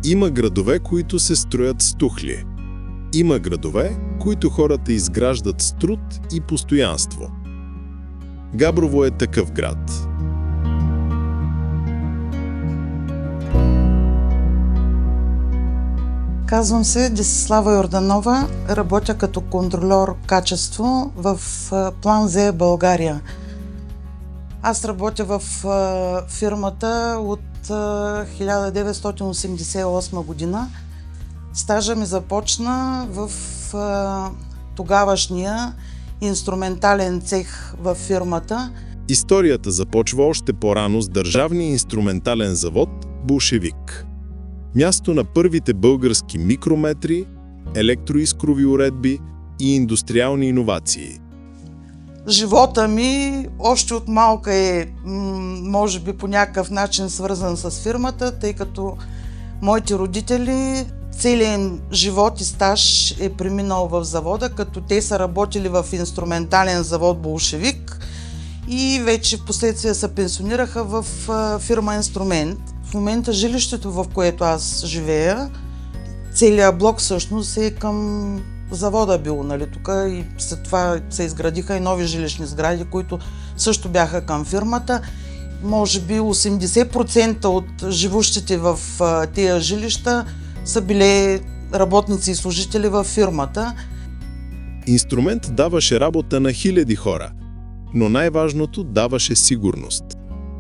Има градове, които се строят с тухли. Има градове, които хората изграждат с труд и постоянство. Габрово е такъв град. Казвам се Десислава Йорданова, работя като контрольор качество в План З България. Аз работя в фирмата от 1988 година. Стажа ми започна в тогавашния инструментален цех в фирмата. Историята започва още по-рано с Държавния инструментален завод „Болшевик“. Място на първите български микрометри, електроискрови уредби и индустриални иновации. Живота ми още от малка е, може би по някакъв начин свързан с фирмата, тъй като моите родители целият живот и стаж е преминал в завода, като те са работили в инструментален завод „Болшевик“ и вече в последствие се пенсионираха в фирма „Инструмент“. В момента жилището, в което аз живея, целият блок всъщност е към завода бил, нали, тук, и след това се изградиха и нови жилищни сгради, които също бяха към фирмата. Може би 80% от живущите в тия жилища са били работници и служители във фирмата. Инструмент даваше работа на хиляди хора, но най-важното даваше сигурност.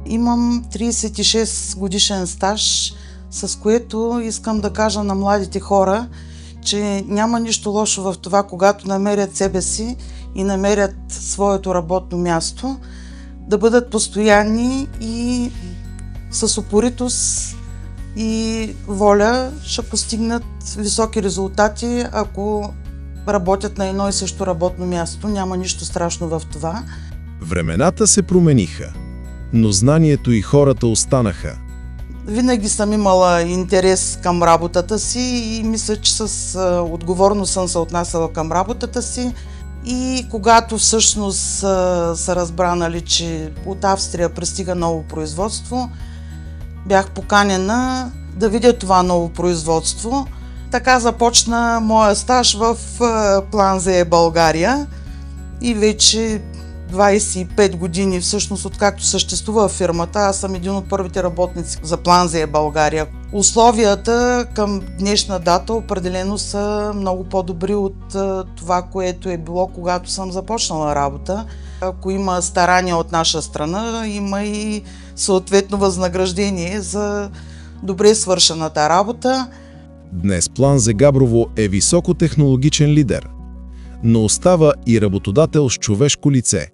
Имам 36 годишен стаж, с което искам да кажа на младите хора, че няма нищо лошо в това, когато намерят себе си и намерят своето работно място, да бъдат постоянни и с упоритост и воля ще постигнат високи резултати, ако работят на едно и също работно място. Няма нищо страшно в това. Времената се промениха, но знанието и хората останаха. Винаги съм имала интерес към работата си и мисля, че с отговорност съм се отнасяла към работата си. И когато всъщност са разбранали, че от Австрия пристига ново производство, бях поканена да видя това ново производство. Така започна моя стаж в План З България и вече 25 години, всъщност, откакто съществува фирмата, аз съм един от първите работници за План З България. Условията към днешна дата определено са много по-добри от това, което е било, когато съм започнала работа. Ако има старания от наша страна, има и съответно възнаграждение за добре свършената работа. Днес План З Габрово е високотехнологичен лидер, но остава и работодател с човешко лице.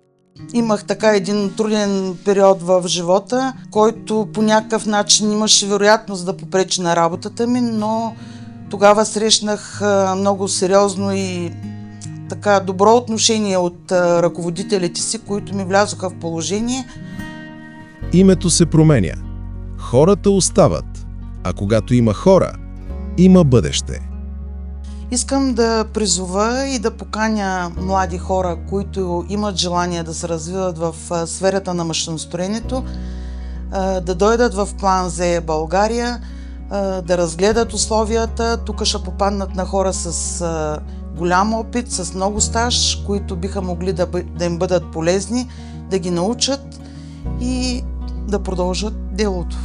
Имах така един труден период в живота, който по някакъв начин имаше вероятност да попречи на работата ми, но тогава срещнах много сериозно и така добро отношение от ръководителите си, които ми влязоха в положение. Името се променя. Хората остават, а когато има хора, има бъдеще. Искам да призова и да поканя млади хора, които имат желание да се развиват в сферата на машиностроенето, да дойдат в План З България, да разгледат условията. Тук ще попаднат на хора с голям опит, с много стаж, които биха могли да им бъдат полезни, да ги научат и да продължат делото.